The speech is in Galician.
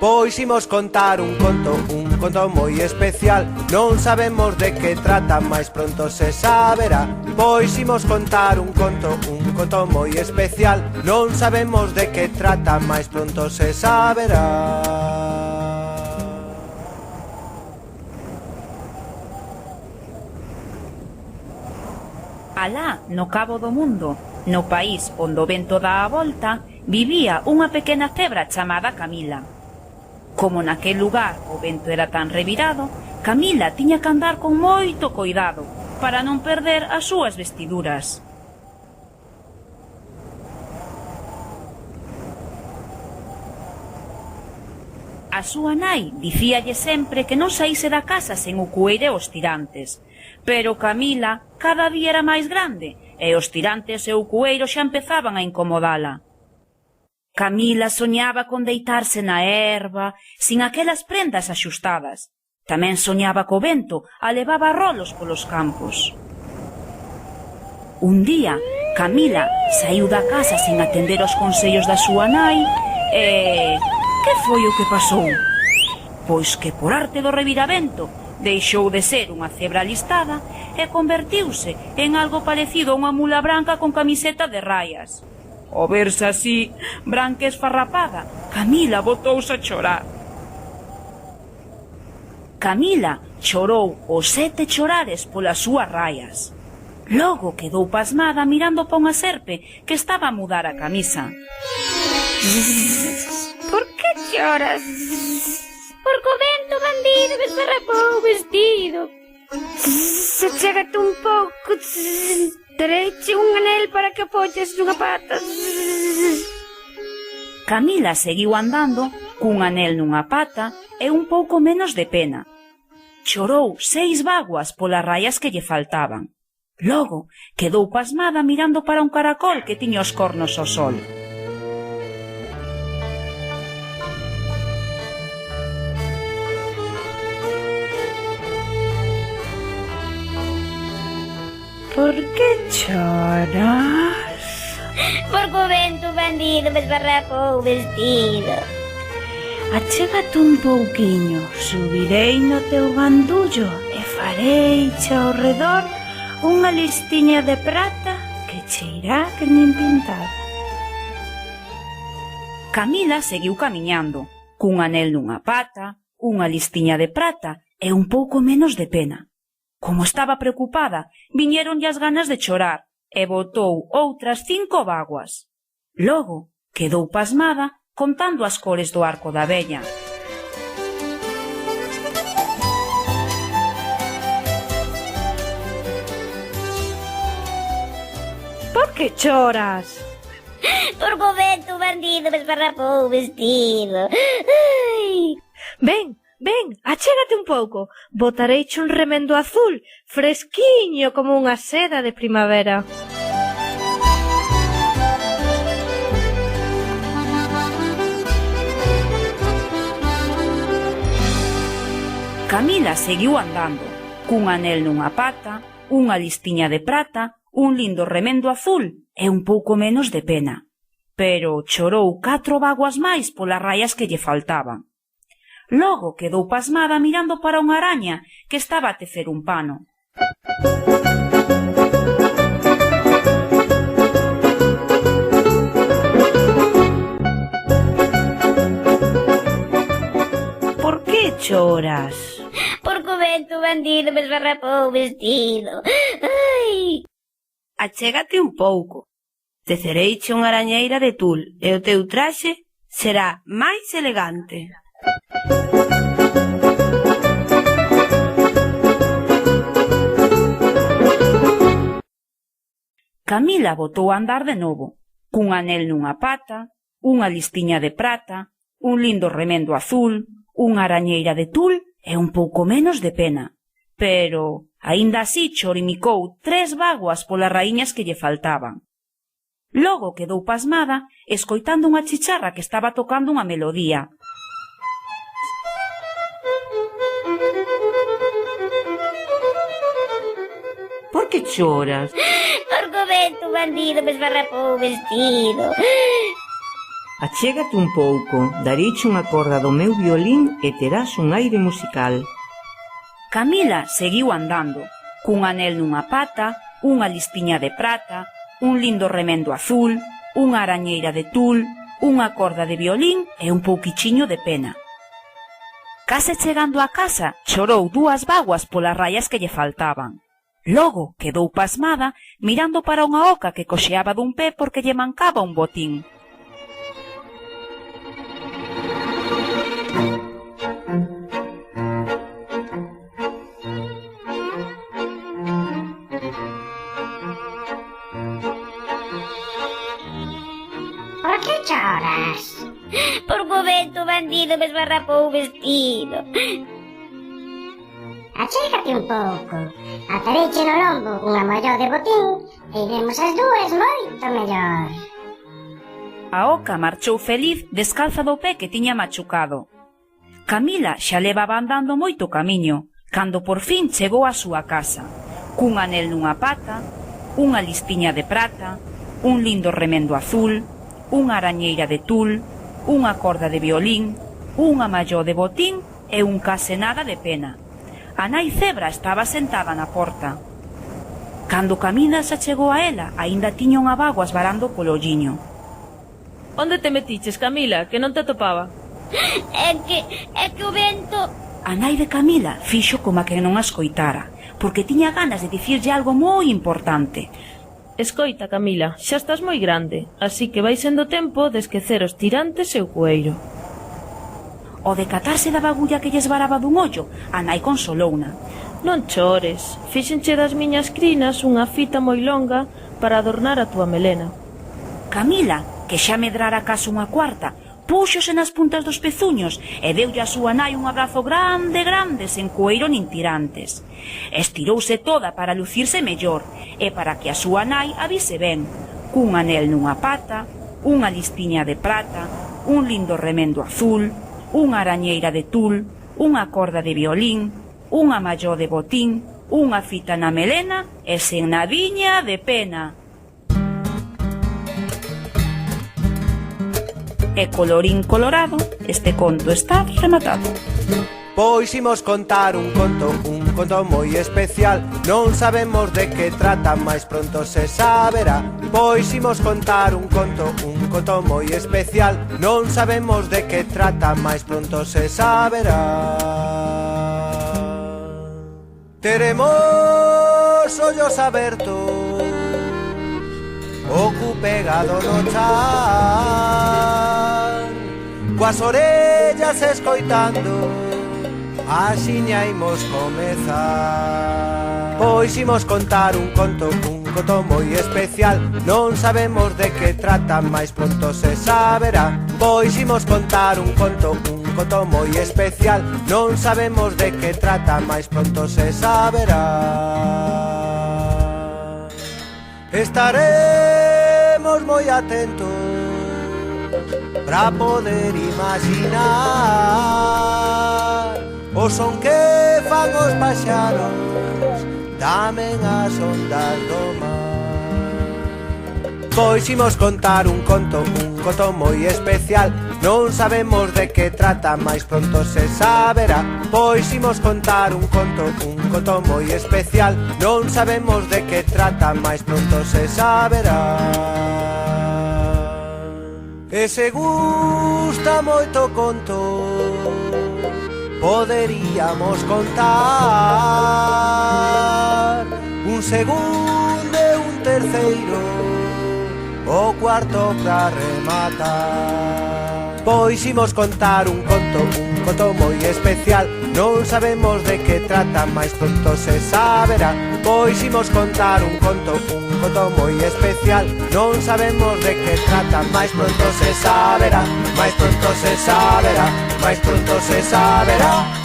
pois imos contar un conto moi especial. Non sabemos de que trata, mais pronto se saberá. Pois imos contar un conto moi especial. Non sabemos de que trata, mais pronto se saberá. Alá, no cabo do mundo, no país onde o vento dá a volta, vivía unha pequena cebra chamada Camila. Como naquel lugar o vento era tan revirado, Camila tiña que andar con moito coidado para non perder as súas vestiduras. A súa nai dicíalle sempre que non saíse da casa sen o cueire e os tirantes, pero Camila cada día era máis grande e os tirantes e o cueiro xa empezaban a incomodala. Camila soñaba con deitarse na herba, sin aquelas prendas axustadas. Tamén soñaba co vento a levaba rolos polos campos. Un día, Camila saíu da casa sin atender os consellos da súa nai e... que foi o que pasou? Pois que por arte do reviravento deixou de ser unha cebra listada e convertiuse en algo parecido a unha mula branca con camiseta de raias. Ao verse así, branca e esfarrapada, Camila botouse a chorar. Camila chorou os 7 chorares polas súas raias. Logo quedou pasmada mirando pa unha serpe que estaba a mudar a camisa. Por que choras? Porque o vento bandido me esfarrapou o vestido. Se chégate un pouco, dereiche un anel para que apoyes nunha pata. Camila seguiu andando cun anel nunha pata e un pouco menos de pena. Chorou 6 bágoas polas raias que lle faltaban. Logo quedou pasmada mirando para un caracol que tiña os cornos ao sol. Por que choras? Porque o vento bandido me esfarrapou o vestido. Achégate un pouquiño, subirei no teu bandullo e fareiche ao redor unha listiña de prata que che irá que nin pintada. Camila seguiu camiñando, cun anel nunha pata, unha listiña de prata e un pouco menos de pena. Como estaba preocupada, viñéronlle as ganas de chorar e botou outras 5 bágoas. Logo, quedou pasmada contando as cores do arco da vella. Por que choras? Porque o vento bandido me esfarrapou o vestido. Ai. Ven, achégate un pouco. Botareiche un remendo azul, fresquiño como unha seda de primavera. Camila seguiu andando, cun anel nunha pata, unha listiña de prata, un lindo remendo azul e un pouco menos de pena. Pero chorou 4 bágoas máis polas raias que lle faltaban. Logo quedou pasmada mirando para unha araña que estaba a tecer un pano. Por que choras? Porque o vento bandido me esfarrapou o vestido. Ai. Achégate un pouco. Tecereiche unha arañeira de tul e o teu traxe será máis elegante. Camila botou a andar de novo, cun anel nunha pata, unha listiña de prata, un lindo remendo azul, unha arañeira de tul e un pouco menos de pena. Pero, aínda así, chorimicou 3 bágoas polas raíñas que lle faltaban. Logo quedou pasmada, escoitando unha chicharra que estaba tocando unha melodía. Por que choras? Porque o vento bandido me esfarrapou o vestido. Achégate un pouco, dareiche unha corda do meu violín e terás un aire musical. Camila seguiu andando, cun anel nunha pata, unha listiña de prata, un lindo remendo azul, unha arañeira de tul, unha corda de violín e un pouquichiño de pena. Case chegando a casa, chorou 2 vaguas polas raias que lle faltaban. Logo quedou pasmada mirando para unha oca que coxeaba dun pé porque lle mancaba un botín. Por que choras? Porque o vento bandido me esbarrapou o vestido. Achégate un pouco. Atareiche no lombo unha molló de botín e iremos as dúas moito mellor. A oca marchou feliz descalza do pé que tiña machucado. Camila xa levaba andando moito camiño, cando por fin chegou á súa casa, cun anel nunha pata, unha listiña de prata, un lindo remendo azul, unha arañeira de tul, unha corda de violín, unha malló de botín e un case nada de pena. A nai Cebra estaba sentada na porta. Cando Camila se chegou a ela, aínda tiña unha vago esvarando polo olliño. Onde te metiches, Camila, que non te atopaba? É que o vento... A nai de Camila fixo como a que non a escoitara, porque tiña ganas de dicirlle algo moi importante. Escoita, Camila, xa estás moi grande, así que vai sendo tempo de esquecer os tirantes e o cueiro. O decatarse da bagulla que lle esvaraba dun ollo, a nai consolouna. Non chores, fíxenche das miñas crinas unha fita moi longa para adornar a túa melena. Camila, que xa medrara case unha cuarta, púxose nas puntas dos pezuños e deulle a súa nai un abrazo grande, grande, sen cueiro nin tirantes. Estirouse toda para lucirse mellor e para que a súa nai a vise ben, cun anel nunha pata, unha listiña de prata, un lindo remendo azul, unha arañeira de tul, unha corda de violín, unha malló de botín, unha fita na melena e sen nadiña de pena. E colorín colorado, este conto está rematado. Pois imos contar un conto moi especial. Non sabemos de que trata, mais pronto se saberá. Pois imos contar un conto moi especial. Non sabemos de que trata, mais pronto se saberá. Teremos ollos abertos, o cu pegado no chan, coas orellas escoitando, axiña imos comezar. Pois imos contar un conto moi especial. Non sabemos de que trata, mais pronto se saberá. Pois imos contar un conto moi especial. Non sabemos de que trata, mais pronto se saberá. Estaremos moi atentos para poder imaginar o son que fan os paxaros, tamén as ondas do mar. Pois imos contar un conto moi especial. Non sabemos de que trata, mais pronto se saberá. Pois imos contar un conto moi especial. Non sabemos de que trata, mais pronto se saberá. E se gusta moito conto, poderíamos contar un segundo e un terceiro, o cuarto pra rematar. Pois imos contar un conto moi especial. Non sabemos de que trata, mais pronto se saberá. Pois imos contar un conto moi especial. Non sabemos de que trata, mais pronto se saberá. Mais pronto se saberá, mais pronto se saberá.